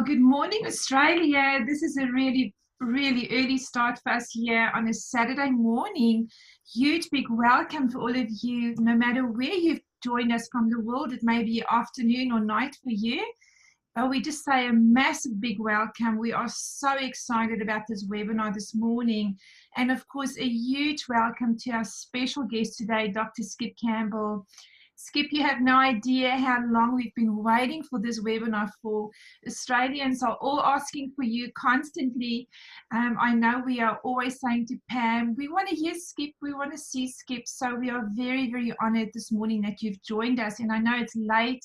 good morning, Australia. This is a really early start for us here on a Saturday morning. Huge big welcome for all of you, no matter where you've joined us from the world. It may be afternoon or night for you. But we just say a massive big welcome. We are so excited about this webinar this morning. And of course, a huge welcome to our special guest today, Dr. Skip Campbell. Skip, you have no idea how long we've been waiting for this webinar for. Australians are all asking for you constantly. I know we are always saying to Pam, we want to hear Skip, we want to see Skip. So we are very honored this morning that you've joined us. And I know it's late.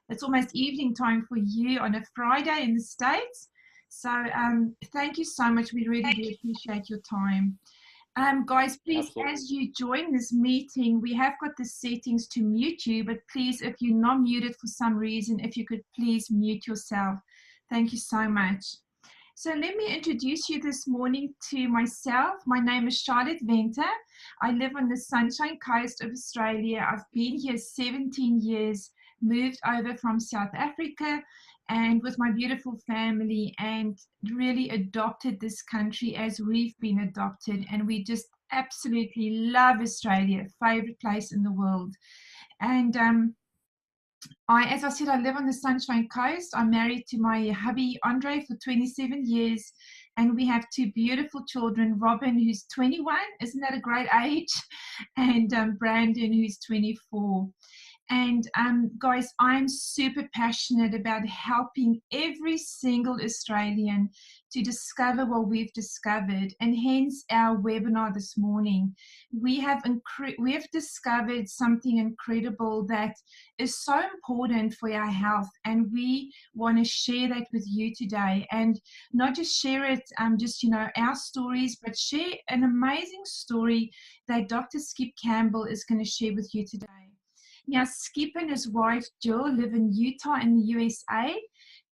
It's almost evening time for you on a Friday in the States. So thank you so much. We really do appreciate your time. Guys, please, absolutely, as you join this meeting, we have got the settings to mute you, but please, if you're not muted for some reason, if you could please mute yourself. Thank you so much. So let me introduce you this morning to myself. My name is Charlotte Venter. I live on the Sunshine Coast of Australia. I've been here 17 years, moved over from South Africa and with my beautiful family, and really adopted this country as we've been adopted. And we just absolutely love Australia, favorite place in the world. And as I said, I live on the Sunshine Coast. I'm married to my hubby, Andre, for 27 years. And we have two beautiful children, Robin, who's 21, isn't that a great age? And Brandon, who's 24. And guys, I'm super passionate about helping every single Australian to discover what we've discovered, and hence our webinar this morning. We have discovered something incredible that is so important for our health, and we want to share that with you today. And not just share it, our stories, but share an amazing story that Dr. Skip Campbell is going to share with you today. Now, Skip and his wife, Jill, live in Utah in the USA.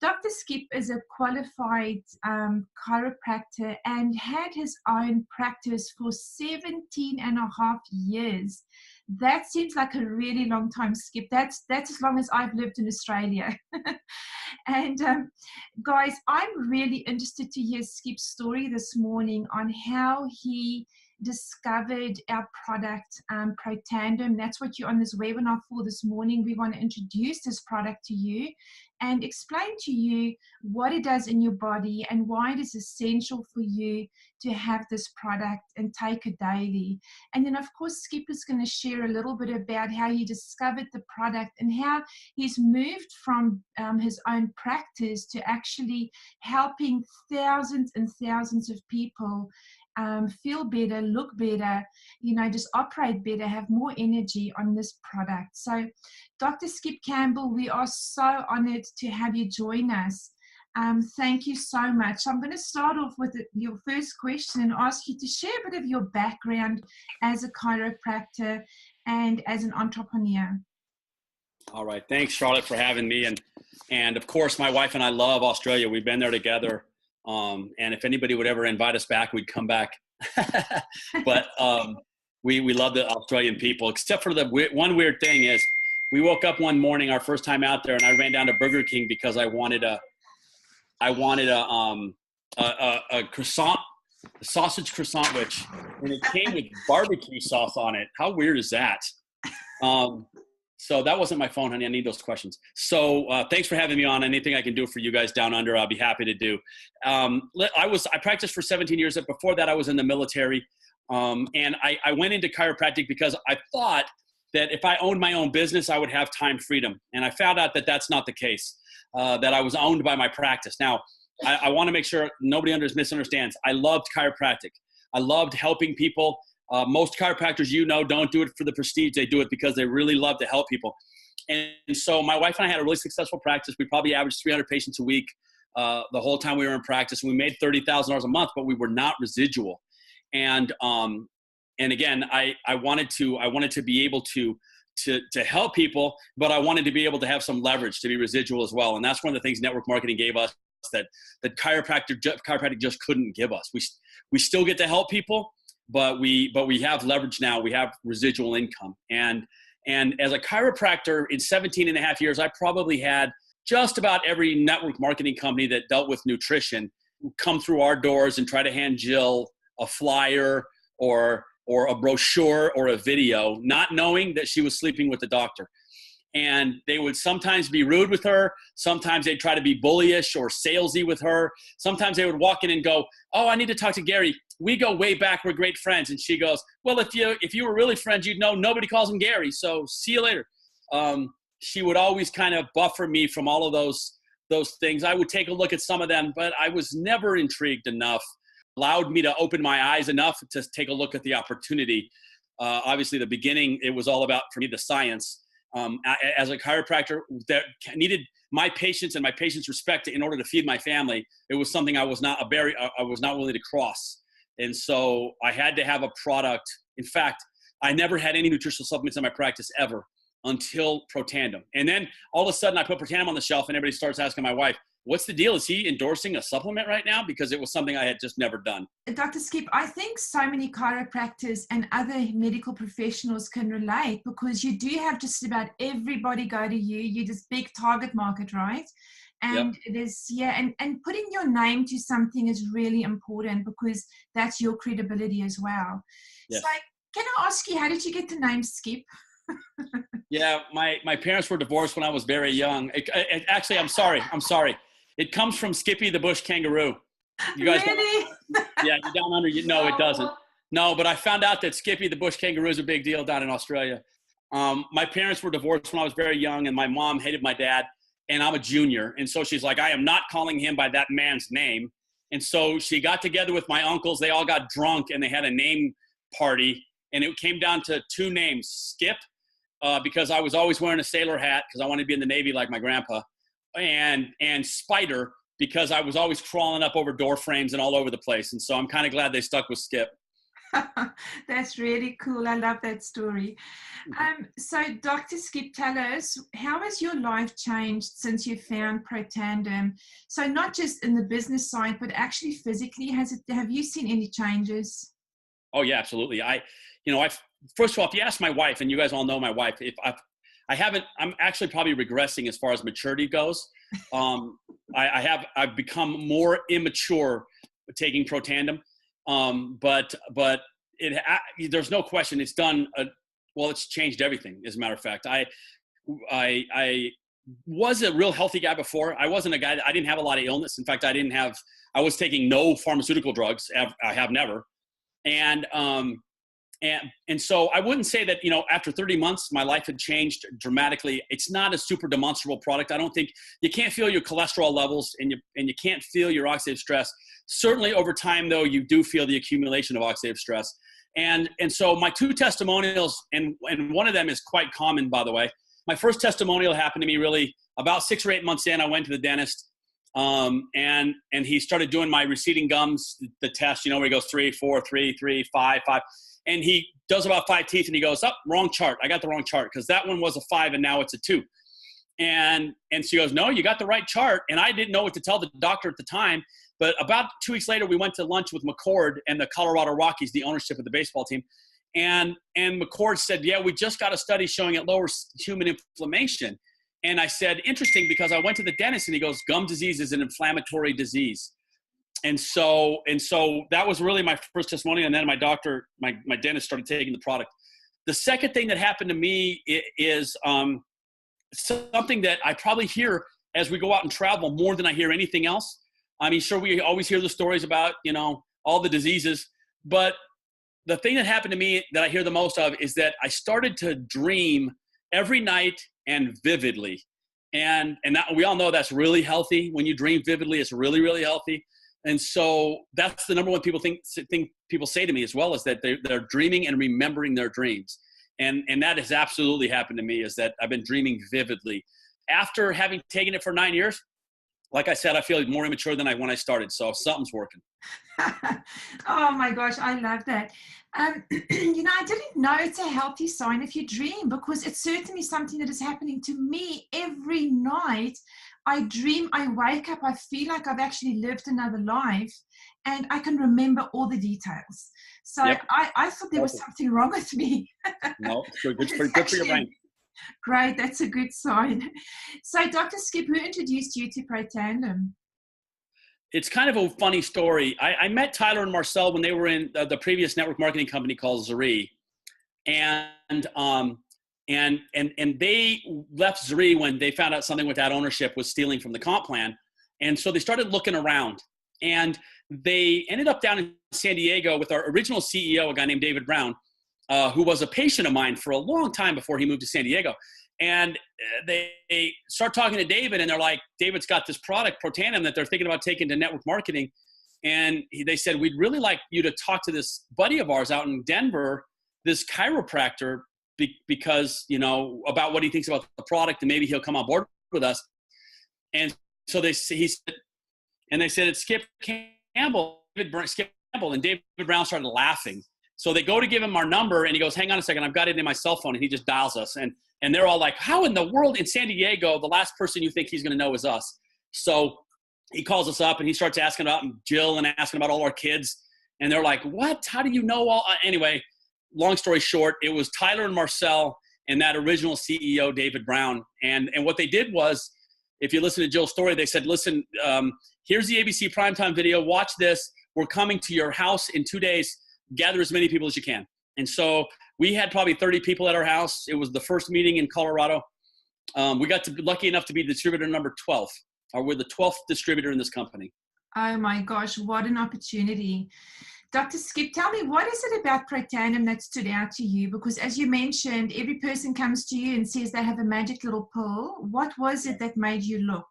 Dr. Skip is a qualified chiropractor and had his own practice for 17 and a half years. That seems like a really long time, Skip. That's as long as I've lived in Australia. And guys, I'm really interested to hear Skip's story this morning on how he discovered our product, Protandim. That's what you're on this webinar for this morning. We want to introduce this product to you and explain to you what it does in your body and why it is essential for you to have this product and take it daily. And then, of course, Skip is going to share a little bit about how he discovered the product and how he's moved from his own practice to actually helping thousands and thousands of people feel better, look better, just operate better, have more energy on this product. So Dr. Skip Campbell, we are so honored to have you join us. Thank you so much. I'm going to start off with your first question and ask you to share a bit of your background as a chiropractor and as an entrepreneur. All right. Thanks, Charlotte, for having me. And of course, my wife and I love Australia. We've been there together. And if anybody would ever invite us back, we'd come back. But we love the Australian people, except for the one weird thing is we woke up one morning, our first time out there, and I ran down to Burger King because I wanted a croissant, a sausage croissant, and it came with barbecue sauce on it. How weird is that? So that wasn't my phone, honey. I need those questions. So thanks for having me on. Anything I can do for you guys down under, I'll be happy to do. I practiced for 17 years. Before that, I was in the military. And I went into chiropractic because I thought that if I owned my own business, I would have time freedom. And I found out that that's not the case, that I was owned by my practice. Now, I want to make sure nobody misunderstands. I loved chiropractic. I loved helping people. Most chiropractors, don't do it for the prestige. They do it because they really love to help people. And so my wife and I had a really successful practice. We probably averaged 300 patients a week the whole time we were in practice. We made $30,000 a month, but we were not residual. And again, I wanted to be able to help people, but I wanted to be able to have some leverage to be residual as well. And that's one of the things network marketing gave us that chiropractic just couldn't give us. We still get to help people, but we have leverage now. We have residual income. And as a chiropractor in 17 and a half years, I probably had just about every network marketing company that dealt with nutrition would come through our doors and try to hand Jill a flyer or a brochure or a video, not knowing that she was sleeping with the doctor. And they would sometimes be rude with her. Sometimes they'd try to be bullyish or salesy with her. Sometimes they would walk in and go, "Oh, I need to talk to Gary. We go way back. We're great friends." And she goes, "Well, if you were really friends, you'd know nobody calls him Gary. So see you later." She would always kind of buffer me from all of those things. I would take a look at some of them, but I was never intrigued enough, allowed me to open my eyes enough to take a look at the opportunity. Obviously, the beginning, it was all about, for me, the science. As a chiropractor that needed my patients and my patients' respect in order to feed my family, it was something I was not willing to cross. And so I had to have a product. In fact, I never had any nutritional supplements in my practice ever until Protandim. And then all of a sudden I put Protandim on the shelf and everybody starts asking my wife, "What's the deal? Is he endorsing a supplement right now?" Because it was something I had just never done. Dr. Skip, I think so many chiropractors and other medical professionals can relate, because you do have just about everybody go to you. You're this big target market, right? And Yep. it is, and putting your name to something is really important, because that's your credibility as well. Yes. So can I ask you, how did you get the name Skip? Yeah, my parents were divorced when I was very young. Actually, I'm sorry. It comes from Skippy the bush kangaroo. You guys Really? Yeah, you're down under. No, it doesn't. No, but I found out that Skippy the bush kangaroo is a big deal down in Australia. My parents were divorced when I was very young, and my mom hated my dad, and I'm a junior. And so she's like, "I am not calling him by that man's name." And so she got together with my uncles. They all got drunk, and they had a name party. And it came down to two names: Skip, because I was always wearing a sailor hat because I wanted to be in the Navy like my grandpa, and Spider, because I was always crawling up over door frames and all over the place. And so I'm kind of glad they stuck with Skip. That's really cool. I love that story. So Dr. Skip, tell us, how has your life changed since you found Protandim? So not just in the business side, but actually physically, have you seen any changes? Oh yeah, absolutely. First of all, if you ask my wife, and you guys all know my wife, I'm actually probably regressing as far as maturity goes. I've become more immature taking Protandim. But there's no question it's done. It's changed everything. As a matter of fact, I was a real healthy guy before. I wasn't a guy. I didn't have a lot of illness. In fact, I was taking no pharmaceutical drugs. I have never. And so I wouldn't say that, after 30 months, my life had changed dramatically. It's not a super demonstrable product. I don't think you can't feel your cholesterol levels, and you can't feel your oxidative stress. Certainly over time, though, you do feel the accumulation of oxidative stress. And so my two testimonials, and one of them is quite common, by the way. My first testimonial happened to me really about 6 or 8 months in. I went to the dentist, and he started doing my receding gums, the test, where he goes 3, 4, 3, 3, 5, 5. And he does about 5 teeth, and he goes, "Oh, wrong chart. I got the wrong chart, because that one was a 5 and now it's a 2. And she goes, "No, you got the right chart." And I didn't know what to tell the doctor at the time. But about 2 weeks later, we went to lunch with McCord and the Colorado Rockies, the ownership of the baseball team. And McCord said, "Yeah, we just got a study showing it lowers human inflammation." And I said, "Interesting, because I went to the dentist," and he goes, "Gum disease is an inflammatory disease." And so that was really my first testimony. And then my doctor, my dentist, started taking the product. The second thing that happened to me is something that I probably hear as we go out and travel more than I hear anything else. I mean, sure, we always hear the stories about, all the diseases. But the thing that happened to me that I hear the most of is that I started to dream every night and vividly. And that, we all know that's really healthy. When you dream vividly, it's really, really healthy. And so that's the number one people people say to me as well, is that they're dreaming and remembering their dreams. And that has absolutely happened to me, is that I've been dreaming vividly. After having taken it for 9 years, like I said, I feel more immature than when I started. So something's working. Oh my gosh, I love that. I didn't know it's a healthy sign if you dream, because it's certainly something that is happening to me every night. I dream, I wake up, I feel like I've actually lived another life, and I can remember all the details. So yep. I thought there was something wrong with me. No, good for your brain. Great, that's a good sign. So, Dr. Skip, who introduced you to Protandim? It's kind of a funny story. I met Tyler and Marcel when they were in the previous network marketing company called Zuri, and they left Zuri when they found out something with that ownership was stealing from the comp plan, and so they started looking around, and they ended up down in San Diego with our original CEO, a guy named David Brown, who was a patient of mine for a long time before he moved to San Diego. And they start talking to David, and they're like, David's got this product, Protandim, that they're thinking about taking to network marketing. And they said, we'd really like you to talk to this buddy of ours out in Denver, this chiropractor, because, you know, about what he thinks about the product, and maybe he'll come on board with us. And so they said, it's Skip Campbell, Skip Campbell. And David Brown started laughing. So they go to give him our number, and he goes, hang on a second, I've got it in my cell phone. And he just dials us. And they're all like, how in the world in San Diego, the last person you think he's going to know is us? So he calls us up, and he starts asking about Jill and asking about all our kids. And they're like, what? How do you know all? Anyway, long story short, it was Tyler and Marcel and that original CEO, David Brown. And what they did was, if you listen to Jill's story, they said, listen, here's the ABC primetime video. Watch this. We're coming to your house in 2 days. Gather as many people as you can. And so we had probably 30 people at our house. It was the first meeting in Colorado. We got to be lucky enough to be distributor number 12. We're the 12th distributor in this company. Oh my gosh, what an opportunity. Dr. Skip, tell me, what is it about Protandim that stood out to you? Because as you mentioned, every person comes to you and says they have a magic little pill. What was it that made you look?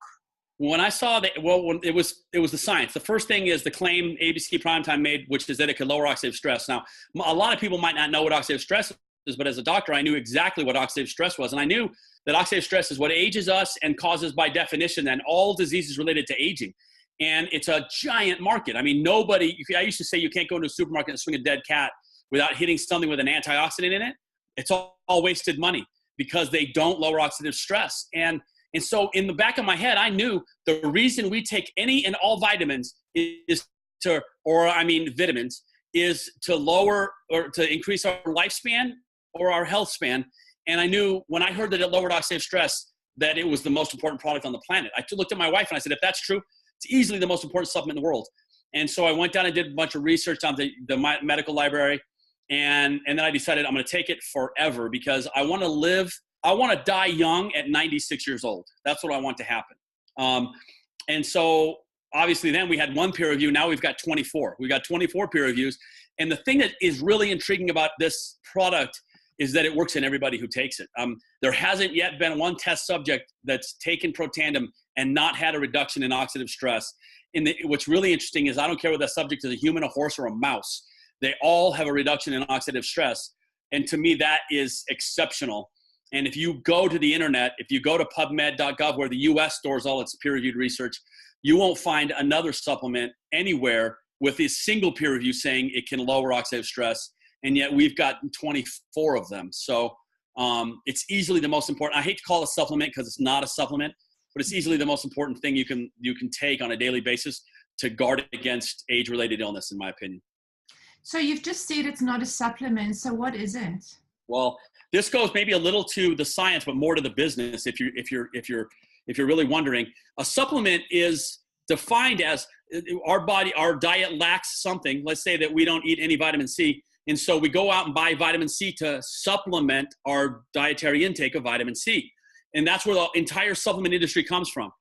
When I saw that, well, it was the science. The first thing is the claim ABC Primetime made, which is that it could lower oxidative stress. Now, a lot of people might not know what oxidative stress is, but as a doctor, I knew exactly what oxidative stress was. And I knew that oxidative stress is what ages us and causes, by definition, then all diseases related to aging. And it's a giant market. I mean, I used to say you can't go into a supermarket and swing a dead cat without hitting something with an antioxidant in it. It's all wasted money because they don't lower oxidative stress. And so in the back of my head, I knew the reason we take any and all vitamins vitamins, is to lower or to increase our lifespan or our health span. And I knew when I heard that it lowered oxidative stress, that it was the most important product on the planet. I looked at my wife and I said, if that's true, it's easily the most important supplement in the world. And so I went down and did a bunch of research on the medical library. And then I decided I'm going to take it forever because I want to die young at 96 years old. That's what I want to happen. And so obviously then we had one peer review. Now we've got 24. We've got 24 peer reviews. And the thing that is really intriguing about this product is that it works in everybody who takes it. There hasn't yet been one test subject that's taken Protandim and not had a reduction in oxidative stress. What's really interesting is I don't care whether that subject is a human, a horse, or a mouse. They all have a reduction in oxidative stress. And to me, that is exceptional. And if you go to the internet, if you go to PubMed.gov, where the US stores all its peer-reviewed research, you won't find another supplement anywhere with a single peer review saying it can lower oxidative stress. And yet we've got 24 of them. So it's easily the most important. I hate to call it a supplement because it's not a supplement, but it's easily the most important thing you can take on a daily basis to guard against age-related illness, in my opinion. So you've just said it's not a supplement. So what is it? Well, this goes maybe a little to the science, but more to the business. If you're really wondering, a supplement is defined as our diet lacks something. Let's say that we don't eat any vitamin C, and so we go out and buy vitamin C to supplement our dietary intake of vitamin C, and that's where the entire supplement industry comes from.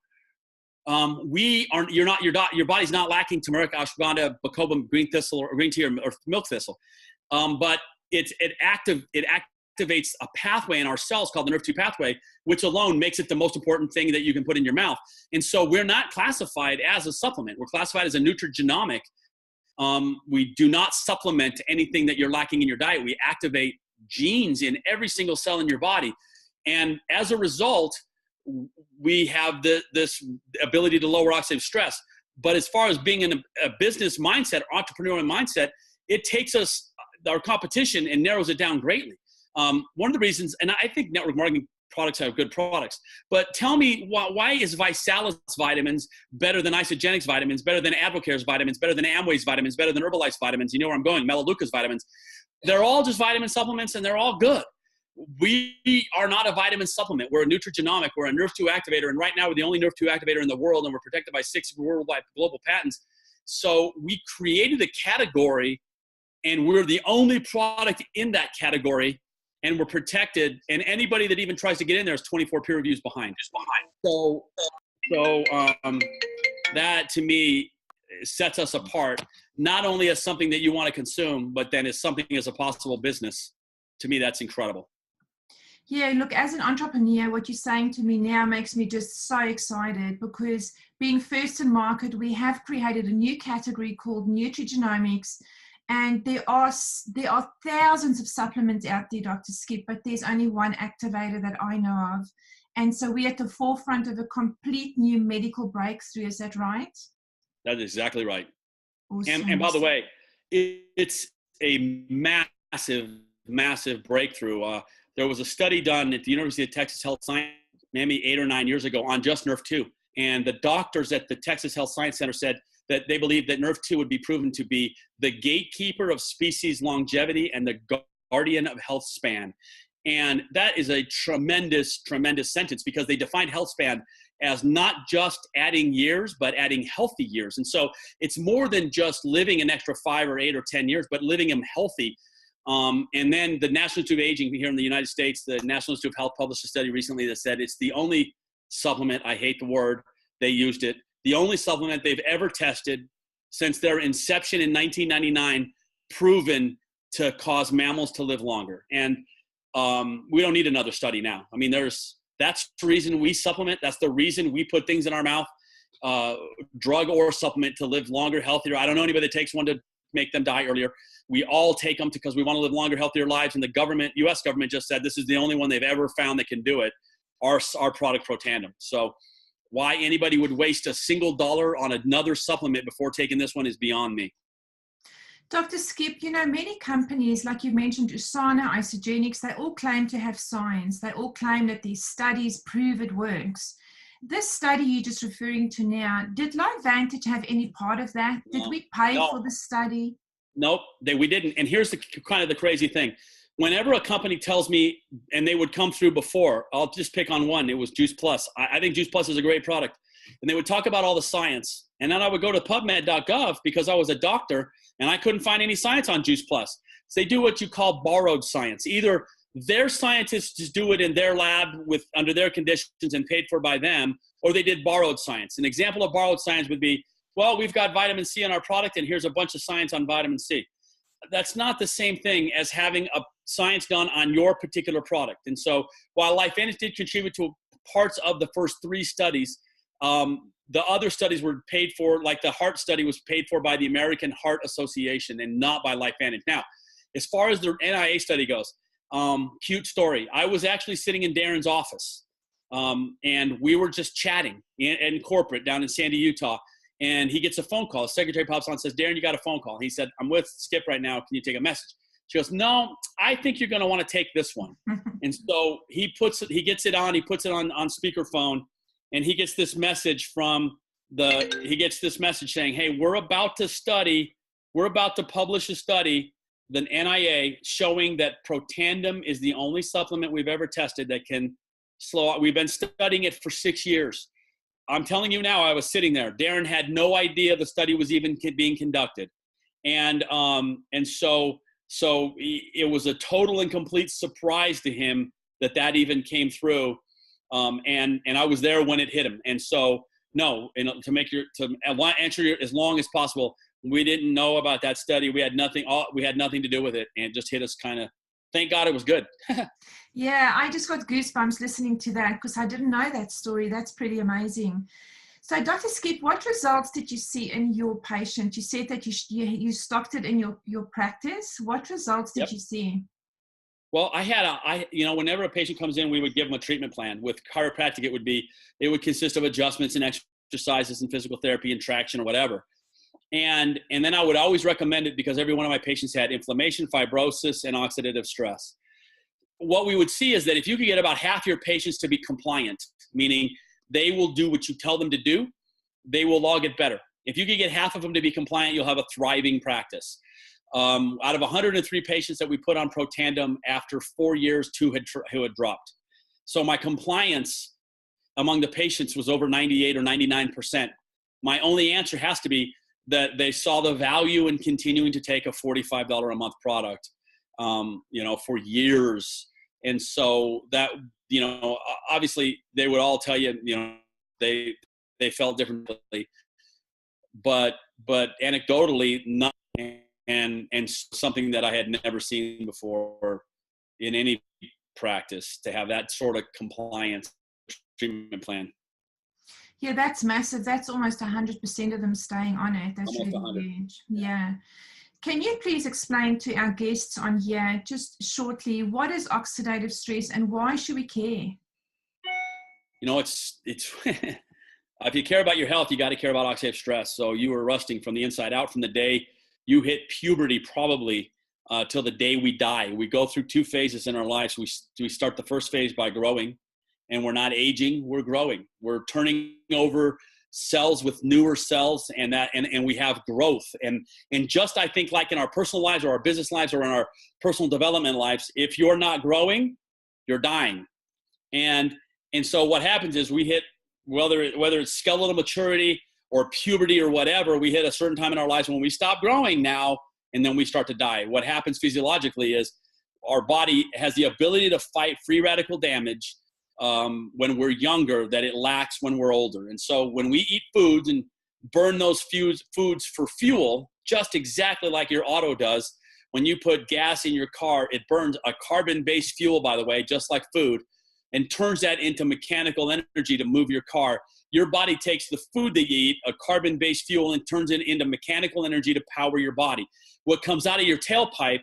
Your body's not lacking turmeric, ashwagandha, bacopa, green thistle, or green tea, or milk thistle, but it activates a pathway in our cells called the nerve 2 pathway, which alone makes it the most important thing that you can put in your mouth. And so we're not classified as a supplement. We're classified as a nutrigenomic. We do not supplement anything that you're lacking in your diet. We activate genes in every single cell in your body. And as a result, we have this ability to lower oxidative stress. But as far as being in a business mindset, entrepreneurial mindset, it takes our competition and narrows it down greatly. One of the reasons, and I think network marketing products have good products, but tell me why is Visalis vitamins better than Isagenix vitamins, better than Advocare's vitamins, better than Amway's vitamins, better than Herbalife's vitamins? You know where I'm going, Melaleuca's vitamins. They're all just vitamin supplements and they're all good. we are not a vitamin supplement. We're a nutrigenomic. We're a Nerve2 activator. And right now we're the only Nerve2 activator in the world, and we're protected by 6 worldwide global patents. So we created a category, and we're the only product in that category, and we're protected. And anybody that even tries to get in there is 24 peer reviews behind. So that to me sets us apart, not only as something that you want to consume, but then as something as a possible business. To me, that's incredible. Yeah, look, as an entrepreneur, what you're saying to me now makes me just so excited, because being first in market, we have created a new category called nutrigenomics, and there are thousands of supplements out there, Dr. Skip, but there's only one activator that I know of. And so we're at the forefront of a complete new medical breakthrough. Is that right? That is exactly right. Awesome. And by the way, it's a massive breakthrough. There was a study done at the University of Texas Health Science maybe 8 or 9 years ago on just Nerve2. And the doctors at the Texas Health Science Center said that they believed that Nerve2 would be proven to be the gatekeeper of species longevity and the guardian of health span. And that is a tremendous sentence, because they defined health span as not just adding years, but adding healthy years. And so it's more than just living an extra 5 or 8 or 10 years, but living them healthy. And then the National Institute of Aging here in the United States, the National Institute of Health published a study recently that said it's the only supplement, I hate the word, they used it, the only supplement they've ever tested since their inception in 1999, proven to cause mammals to live longer. And we don't need another study now. I mean, that's the reason we supplement. That's the reason we put things in our mouth, drug or supplement, to live longer, healthier. I don't know anybody that takes one to make them die earlier. We all take them because we want to live longer, healthier lives. And the government, U.S. government, just said this is the only one they've ever found that can do it, our product Protandim. So why anybody would waste a single dollar on another supplement before taking this one is beyond me. Dr. Skip, many companies, like you mentioned, Usana, Isogenics, they all claim to have science. They all claim that these studies prove it works. This study you're just referring to now, did LifeVantage have any part of that? Did we pay for the study? Nope, we didn't. And here's the kind of the crazy thing. Whenever a company tells me, and they would come through before, I'll just pick on one. It was Juice Plus. I think Juice Plus is a great product. And they would talk about all the science. And then I would go to PubMed.gov because I was a doctor and I couldn't find any science on Juice Plus. So they do what you call borrowed science. Either their scientists just do it in their lab under their conditions and paid for by them, or they did borrowed science. An example of borrowed science would be, well, we've got vitamin C in our product and here's a bunch of science on vitamin C. That's not the same thing as having a science done on your particular product. And so while LifeVantage did contribute to parts of the first 3 studies, the other studies were paid for, like the heart study was paid for by the American Heart Association and not by LifeVantage. Now, as far as the NIA study goes, cute story. I was actually sitting in Darren's office, and we were just chatting in corporate down in Sandy, Utah. And he gets a phone call. His secretary pops on and says, Darren, you got a phone call. He said, I'm with Skip right now. Can you take a message? She goes, no, I think you're going to want to take this one. And so he gets it on, he puts it on speakerphone, and he gets this message saying, hey, we're about to publish a study, the NIA, showing that Protandim is the only supplement we've ever tested that can slow. We've been studying it for 6 years. I'm telling you now, I was sitting there. Darren had no idea the study was even being conducted. And so it was a total and complete surprise to him that even came through. And I was there when it hit him. And so, no, to answer your as long as possible, we didn't know about that study. We had nothing to do with it, and it just hit us kind of. Thank God it was good. Yeah, I just got goosebumps listening to that because I didn't know that story. That's pretty amazing. So, Dr. Skip, what results did you see in your patient? You said that you stocked it in your practice. What results did you see? Well, whenever a patient comes in, we would give them a treatment plan. With chiropractic, it would consist of adjustments and exercises and physical therapy and traction or whatever. And then I would always recommend it because every one of my patients had inflammation, fibrosis, and oxidative stress. What we would see is that if you could get about half your patients to be compliant, meaning they will do what you tell them to do, they will all get better. If you could get half of them to be compliant, you'll have a thriving practice. Out of 103 patients that we put on Protandim, after 4 years, two had dropped. So my compliance among the patients was over 98 or 99%. My only answer has to be that they saw the value in continuing to take a $45 a month product, for years. And so that, obviously they would all tell you, they felt differently, but anecdotally, nothing, and something that I had never seen before in any practice, to have that sort of compliance treatment plan. Yeah, that's massive. That's almost 100% of them staying on it. That's Almost really 100. huge. Yeah. Can you please explain to our guests on here, just shortly, what is oxidative stress and why should we care? It's if you care about your health, you got to care about oxidative stress. So you were rusting from the inside out from the day you hit puberty, probably till the day we die. We go through two phases in our lives. We start the first phase by growing, and we're not aging, we're growing. We're turning over cells with newer cells, and we have growth. And just, I think, like in our personal lives or our business lives or in our personal development lives, if you're not growing, you're dying. And so what happens is we hit, whether it's skeletal maturity or puberty or whatever, we hit a certain time in our lives when we stop growing now, and then we start to die. What happens physiologically is our body has the ability to fight free radical damage when we're younger that it lacks when we're older. And so when we eat foods and burn those foods for fuel, just exactly like your auto does, when you put gas in your car, it burns a carbon-based fuel, by the way, just like food, and turns that into mechanical energy to move your car. Your body takes the food that you eat, a carbon-based fuel, and turns it into mechanical energy to power your body. What comes out of your tailpipe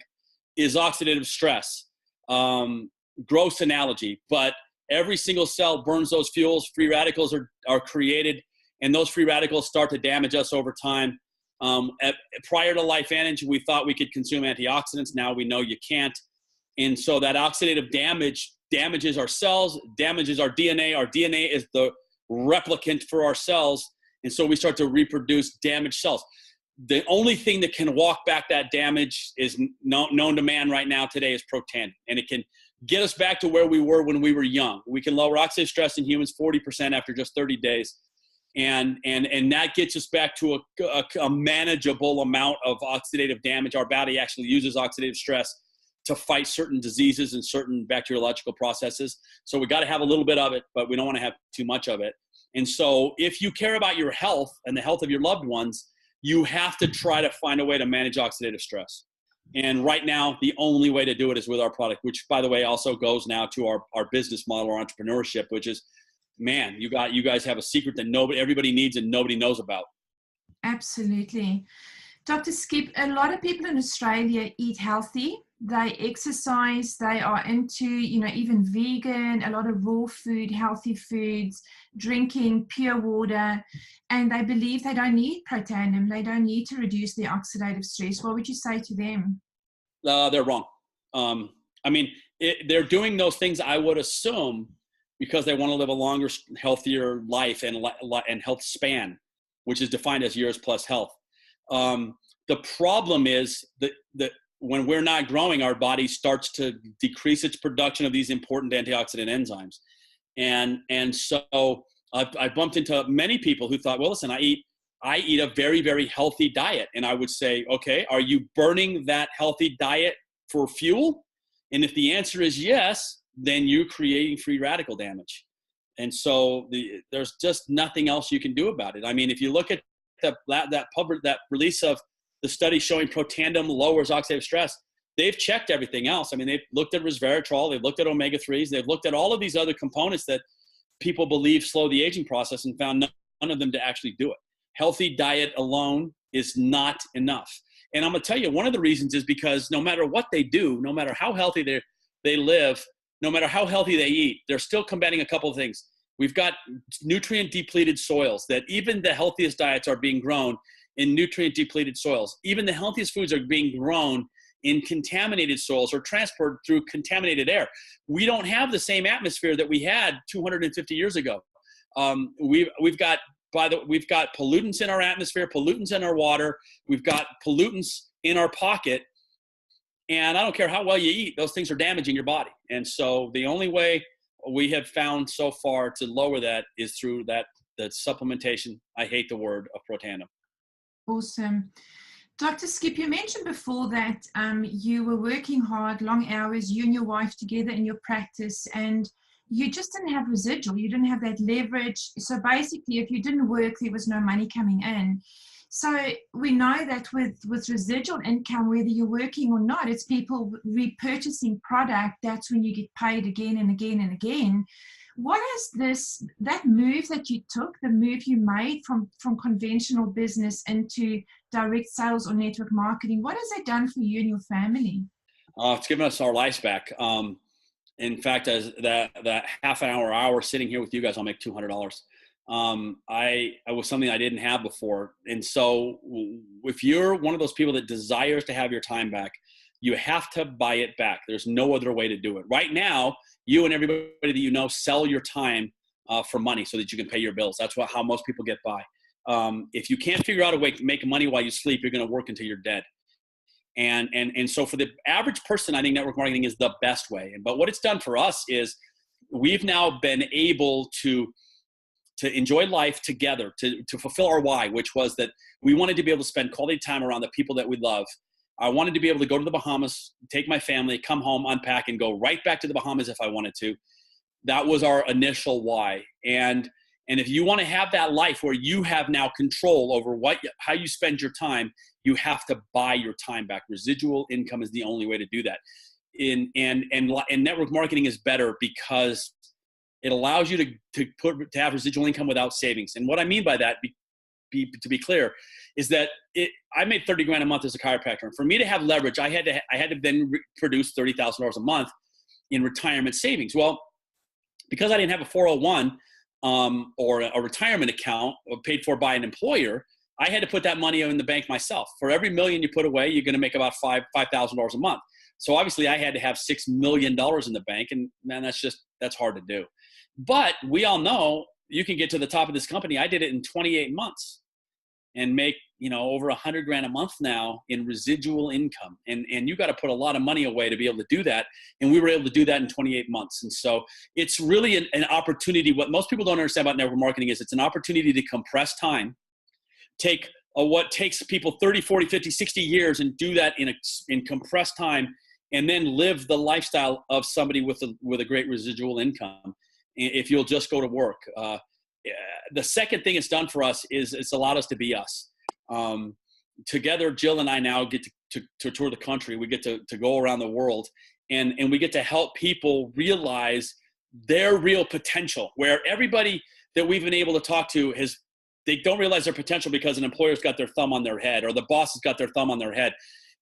is oxidative stress. Gross analogy, but every single cell burns those fuels. Free radicals are created, and those free radicals start to damage us over time. Prior to LifeVantage, we thought we could consume antioxidants. Now we know you can't. And so that oxidative damage damages our cells, damages our DNA. Our DNA is the replicant for our cells. And so we start to reproduce damaged cells. The only thing that can walk back that damage is known to man right now today is Protandim. And it can get us back to where we were when we were young. We can lower oxidative stress in humans 40% after just 30 days. And that gets us back to a manageable amount of oxidative damage. Our body actually uses oxidative stress to fight certain diseases and certain bacteriological processes. So we got to have a little bit of it, but we don't want to have too much of it. And so if you care about your health and the health of your loved ones, you have to try to find a way to manage oxidative stress. And right now, the only way to do it is with our product, which, by the way, also goes now to our business model or entrepreneurship, which is, man, you guys have a secret that everybody needs and nobody knows about. Absolutely. Dr. Skip, a lot of people in Australia eat healthy. They exercise, they are into, even vegan, a lot of raw food, healthy foods, drinking pure water, and they believe they don't need Protandim. They don't need to reduce their oxidative stress. What would you say to them? They're wrong. They're doing those things, I would assume, because they want to live a longer, healthier life and health span, which is defined as years plus health. The problem is that when we're not growing, our body starts to decrease its production of these important antioxidant enzymes. And so I bumped into many people who thought, well, listen, I eat a very, very healthy diet. And I would say, okay, are you burning that healthy diet for fuel? And if the answer is yes, then you're creating free radical damage. And so there's just nothing else you can do about it. I mean, if you look at that release of the study showing Protandim lowers oxidative stress, they've checked everything else. I mean, they've looked at resveratrol, they've looked at omega-3s, they've looked at all of these other components that people believe slow the aging process and found none of them to actually do it. Healthy diet alone is not enough. And I'm going to tell you, one of the reasons is because no matter what they do, no matter how healthy they live, no matter how healthy they eat, they're still combating a couple of things. We've got nutrient depleted soils, that even the healthiest diets are being grown in nutrient depleted soils. Even the healthiest foods are being grown in contaminated soils or transported through contaminated air. We don't have the same atmosphere that we had 250 years ago. We've got pollutants in our atmosphere, pollutants in our water. We've got pollutants in our pocket. And I don't care how well you eat, those things are damaging your body. And so the only way we have found so far to lower that is through that supplementation. I hate the word of Protandim. Awesome. Dr. Skip, you mentioned before that you were working hard, long hours, you and your wife together in your practice, and you just didn't have residual. You didn't have that leverage. So basically, if you didn't work, there was no money coming in. So we know that with residual income, whether you're working or not, it's people repurchasing product. That's when you get paid again and again and again. What has that move that you took, the move you made from conventional business into direct sales or network marketing, what has that done for you and your family? It's given us our lives back. In fact, as that half an hour sitting here with you guys, I'll make $200. I was something I didn't have before. And so if you're one of those people that desires to have your time back, you have to buy it back. There's no other way to do it. Right now, you and everybody that you know sell your time for money so that you can pay your bills. That's how most people get by. If you can't figure out a way to make money while you sleep, you're going to work until you're dead. And so for the average person, I think network marketing is the best way. But what it's done for us is we've now been able to enjoy life together, to fulfill our why, which was that we wanted to be able to spend quality time around the people that we love. I wanted to be able to go to the Bahamas, take my family, come home, unpack, and go right back to the Bahamas if I wanted to. That was our initial why. And if you want to have that life where you have now control over how you spend your time, you have to buy your time back. Residual income is the only way to do that. And network marketing is better because it allows you to have residual income without savings. And what I mean by that, to be clear, is that I made $30,000 a month as a chiropractor. And for me to have leverage, I had to then produce $30,000 a month in retirement savings. Well, because I didn't have a 401 or a retirement account paid for by an employer, I had to put that money in the bank myself. For every $1 million you put away, you're going to make about $5,000 a month. So obviously I had to have $6 million in the bank, and man, that's hard to do. But we all know you can get to the top of this company. I did it in 28 months and make, over $100,000 a month now in residual income. And you got to put a lot of money away to be able to do that. And we were able to do that in 28 months. And so it's really an opportunity. What most people don't understand about network marketing is it's an opportunity to compress time, take what takes people 30, 40, 50, 60 years and do that in compressed time, and then live the lifestyle of somebody with a great residual income if you'll just go to work. The second thing it's done for us is it's allowed us to be us. Together, Jill and I now get to tour the country. We get to go around the world, and we get to help people realize their real potential, where everybody that we've been able to talk to they don't realize their potential because an employer's got their thumb on their head or the boss has got their thumb on their head.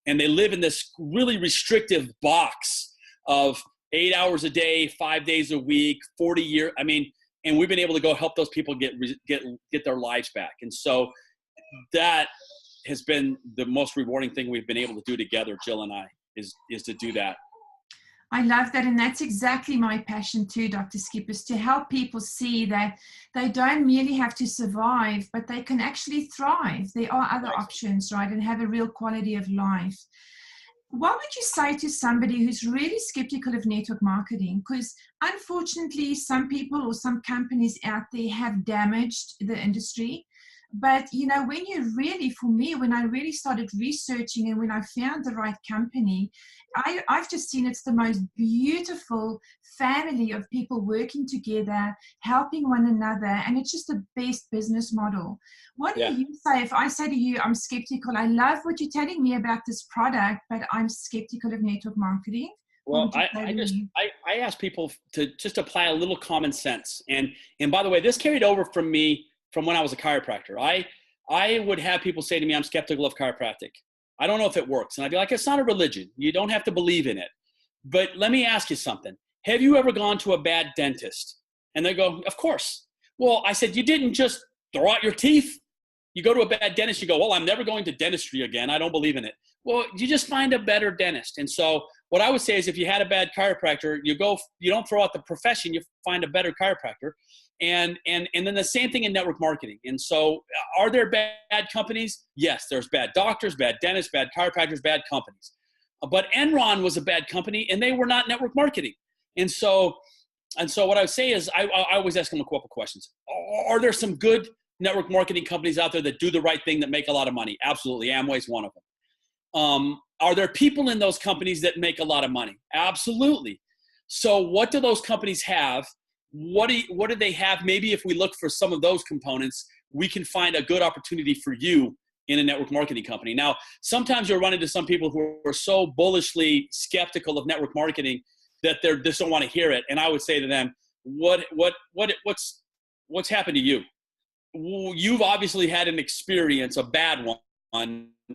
And they live in this really restrictive box of 8 hours a day, 5 days a week, 40 years. And we've been able to go help those people get their lives back. And so that has been the most rewarding thing we've been able to do together, Jill and I, is to do that. I love that. And that's exactly my passion too, Dr. Skip, is to help people see that they don't merely have to survive, but they can actually thrive. There are other options, right? And have a real quality of life. What would you say to somebody who's really skeptical of network marketing? Because unfortunately, some people or some companies out there have damaged the industry. But, when when I really started researching and when I found the right company, I've just seen it's the most beautiful family of people working together, helping one another, and it's just the best business model. What do you say if I say to you, I'm skeptical, I love what you're telling me about this product, but I'm skeptical of network marketing? Well, I ask people to just apply a little common sense. And by the way, this carried over from me from when I was a chiropractor. I would have people say to me, I'm skeptical of chiropractic. I don't know if it works. And I'd be like, it's not a religion. You don't have to believe in it. But let me ask you something. Have you ever gone to a bad dentist? And they go, of course. Well, I said, you didn't just throw out your teeth. You go to a bad dentist, you go, well, I'm never going to dentistry again. I don't believe in it. Well, you just find a better dentist. And so what I would say is if you had a bad chiropractor, you don't throw out the profession, you find a better chiropractor. And then the same thing in network marketing. And so are there bad companies? Yes, there's bad doctors, bad dentists, bad chiropractors, bad companies. But Enron was a bad company and they were not network marketing. And so what I would say is I always ask them a couple of questions. Are there some good network marketing companies out there that do the right thing that make a lot of money? Absolutely. Amway's one of them. Are there people in those companies that make a lot of money? Absolutely. So what do those companies have? What do they have? Maybe if we look for some of those components, we can find a good opportunity for you in a network marketing company. Now, sometimes you'll run into some people who are so bullishly skeptical of network marketing that they just don't want to hear it. And I would say to them, what's happened to you? You've obviously had an experience, a bad one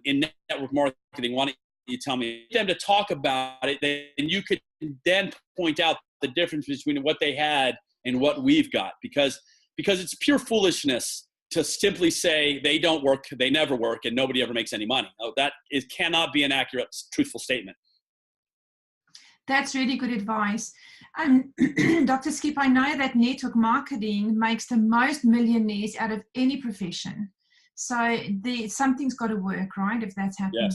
in network marketing. Why don't you tell me? Them to talk about it, and you could then point out the difference between what they had and what we've got, because it's pure foolishness to simply say they don't work, they never work, and nobody ever makes any money. Cannot be an accurate, truthful statement. That's really good advice. Dr. Skip, I know that network marketing makes the most millionaires out of any profession. So something's got to work, right, if that's happening.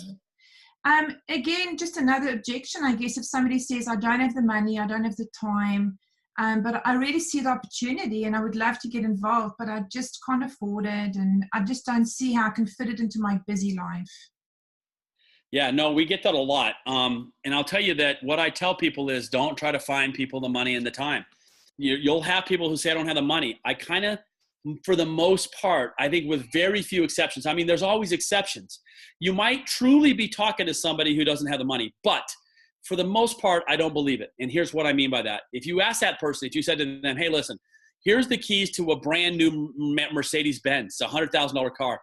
Yes. Again, just another objection, I guess, if somebody says, I don't have the money, I don't have the time, but I really see the opportunity and I would love to get involved, but I just can't afford it and I just don't see how I can fit it into my busy life. Yeah, no, we get that a lot. And I'll tell you that what I tell people is don't try to find people the money and the time. You'll have people who say, I don't have the money. I kind of, for the most part, I think with very few exceptions, I mean, there's always exceptions. You might truly be talking to somebody who doesn't have the money, but for the most part, I don't believe it. And here's what I mean by that. If you ask that person, if you said to them, hey, listen, here's the keys to a brand new Mercedes-Benz, a $100,000 car.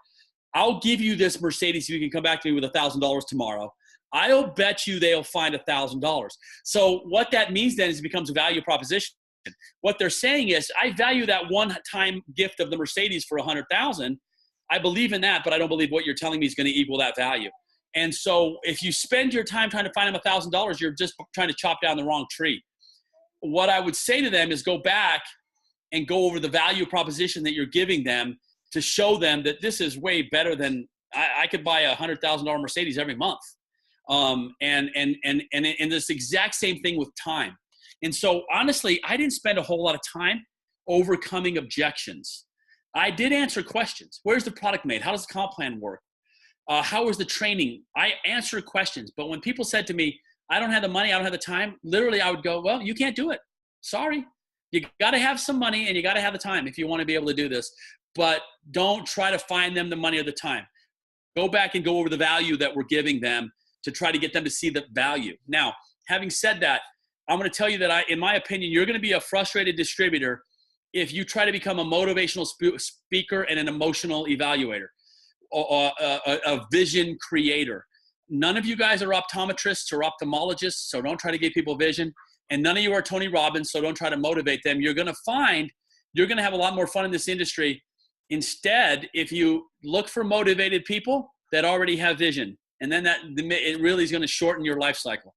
I'll give you this Mercedes so you can come back to me with $1,000 tomorrow. I'll bet you they'll find $1,000. So what that means then is it becomes a value proposition. What they're saying is, I value that one-time gift of the Mercedes for $100,000. I believe in that, but I don't believe what you're telling me is going to equal that value. And so if you spend your time trying to find them $1,000, you're just trying to chop down the wrong tree. What I would say to them is go back and go over the value proposition that you're giving them to show them that this is way better than I could buy a $100,000 Mercedes every month. And this exact same thing with time. And so honestly, I didn't spend a whole lot of time overcoming objections. I did answer questions. Where's the product made? How does the comp plan work? How is the training? I answered questions. But when people said to me, I don't have the money, I don't have the time, literally I would go, well, you can't do it. Sorry. You got to have some money and you got to have the time if you want to be able to do this. But don't try to find them the money or the time. Go back and go over the value that we're giving them to try to get them to see the value. Now, having said that, I'm going to tell you that in my opinion, you're going to be a frustrated distributor if you try to become a motivational speaker and an emotional evaluator, or a vision creator. None of you guys are optometrists or ophthalmologists, so don't try to give people vision. And none of you are Tony Robbins, so don't try to motivate them. You're going to find you're going to have a lot more fun in this industry. Instead, if you look for motivated people that already have vision, and then it really is going to shorten your life cycle.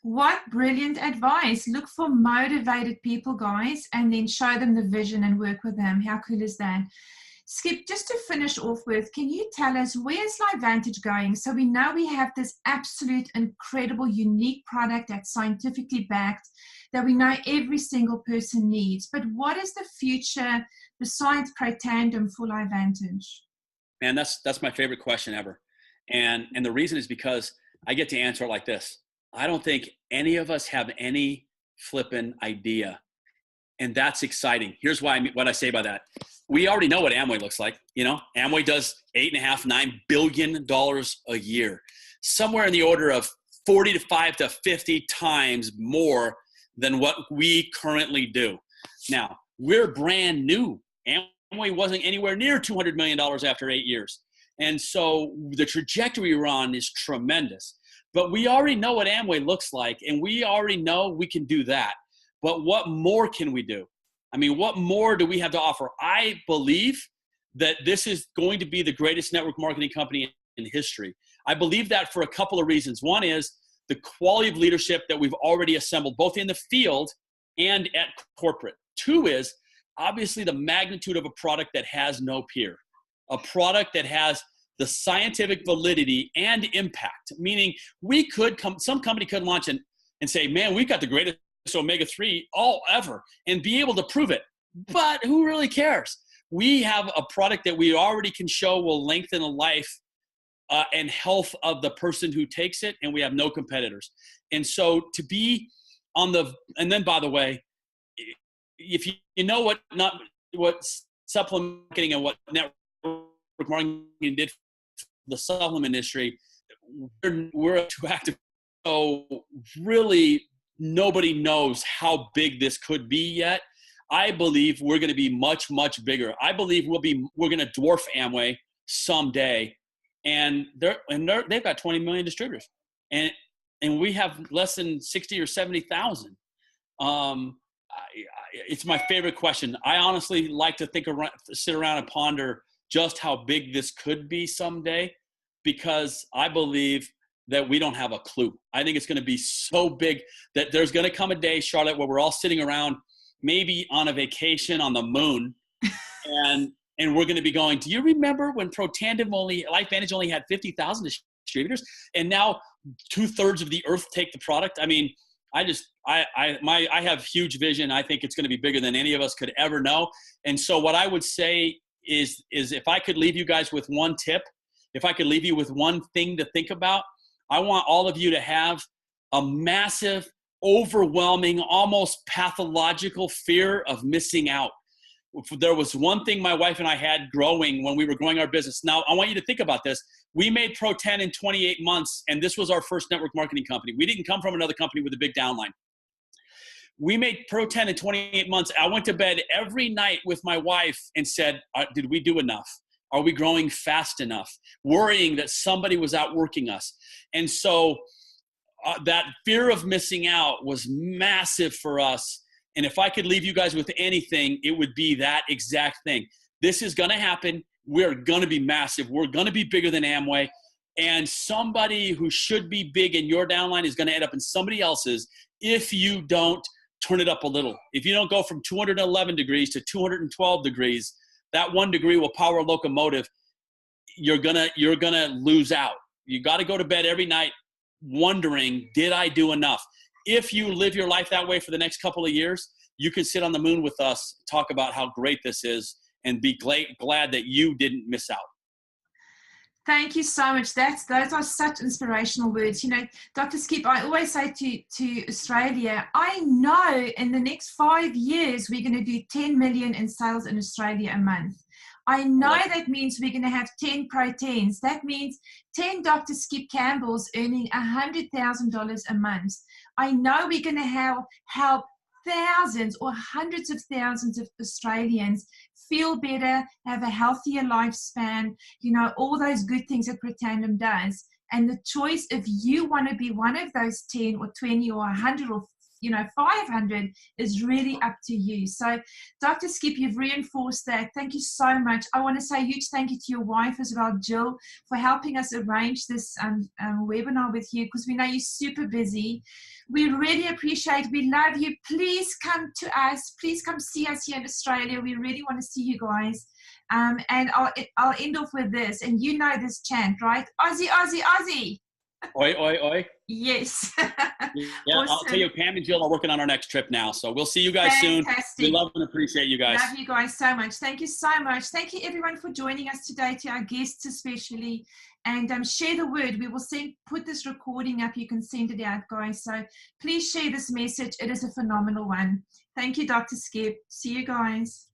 What brilliant advice. Look for motivated people, guys, and then show them the vision and work with them. How cool is that? Skip, just to finish off with, can you tell us where's LifeVantage going? So we know we have this absolute, incredible, unique product that's scientifically backed that we know every single person needs. But what is the future besides Protandim for LifeVantage? Man, that's my favorite question ever. And the reason is because I get to answer it like this. I don't think any of us have any flippin' idea. And that's exciting. Here's what I say by that. We already know what Amway looks like. You know, Amway does $8.5–9 billion a year, somewhere in the order of 45 to 50 times more than what we currently do. Now, we're brand new. Amway wasn't anywhere near $200 million after 8 years. And so the trajectory we're on is tremendous. But we already know what Amway looks like, and we already know we can do that. But what more can we do? I mean, what more do we have to offer? I believe that this is going to be the greatest network marketing company in history. I believe that for a couple of reasons. One is the quality of leadership that we've already assembled, both in the field and at corporate. Two is obviously the magnitude of a product that has no peer, a product that has the scientific validity and impact, meaning some company could launch and say, man, we've got the greatest omega-3 all ever, and be able to prove it. But who really cares? We have a product that we already can show will lengthen the life and health of the person who takes it, and we have no competitors. And so to be on and then by the way, if you know what supplement marketing and what network marketing did for the supplement industry, we're too active. So really nobody knows how big this could be yet. I believe we're going to be much, much bigger. I believe we're going to dwarf Amway someday. And they've got 20 million distributors, and we have less than 60 or 70,000. It's my favorite question. I honestly like to sit around and ponder just how big this could be someday, because I believe that we don't have a clue. I think it's going to be so big that there's going to come a day, Charlotte, where we're all sitting around, maybe on a vacation on the moon, and we're going to be going, do you remember when Protandim LifeVantage only had 50,000 distributors, and now 2/3 of the earth take the product? I mean, I have huge vision. I think it's going to be bigger than any of us could ever know. And so what I would say is if I could leave you guys with one tip, if I could leave you with one thing to think about, I want all of you to have a massive, overwhelming, almost pathological fear of missing out. There was one thing my wife and I had growing when we were growing our business. Now, I want you to think about this. We made Pro10 in 28 months, and this was our first network marketing company. We didn't come from another company with a big downline. We made Pro10 in 28 months. I went to bed every night with my wife and said, did we do enough? Are we growing fast enough? Worrying that somebody was outworking us. And so that fear of missing out was massive for us. And if I could leave you guys with anything, it would be that exact thing. This is going to happen. We're going to be massive. We're going to be bigger than Amway. And somebody who should be big in your downline is going to end up in somebody else's if you don't turn it up a little. If you don't go from 211 degrees to 212 degrees, that 1 degree will power a locomotive. You're gonna lose out. You got to go to bed every night wondering, did I do enough? If you live your life that way for the next couple of years, you can sit on the moon with us, talk about how great this is, and be glad that you didn't miss out. Thank you so much. Those are such inspirational words. You know, Dr. Skip, I always say to Australia, I know in the next 5 years, we're going to do 10 million in sales in Australia a month. I know that means we're going to have 10 Pro10s. That means 10 Dr. Skip Campbells earning $100,000 a month. I know we're going to help thousands or hundreds of thousands of Australians feel better, have a healthier lifespan, you know, all those good things that Protandim does. And the choice, if you want to be one of those 10 or 20 or 100 or 500 is really up to you. So Dr. Skip, you've reinforced that. Thank you so much. I want to say a huge thank you to your wife as well, Jill, for helping us arrange this webinar with you, because we know you're super busy. We really appreciate it. We love you. Please come to us. Please come see us here in Australia. We really want to see you guys. And I'll end off with this. And you know this chant, right? Aussie, Aussie, Aussie. Oi, oi, oi. Yes. Yeah, awesome. I'll tell you, Pam and Jill are working on our next trip now. So we'll see you guys soon. We love and appreciate you guys. Love you guys so much. Thank you so much. Thank you everyone for joining us today, to our guests especially. And share the word. We will put this recording up. You can send it out, guys. So please share this message. It is a phenomenal one. Thank you, Dr. Skip. See you guys.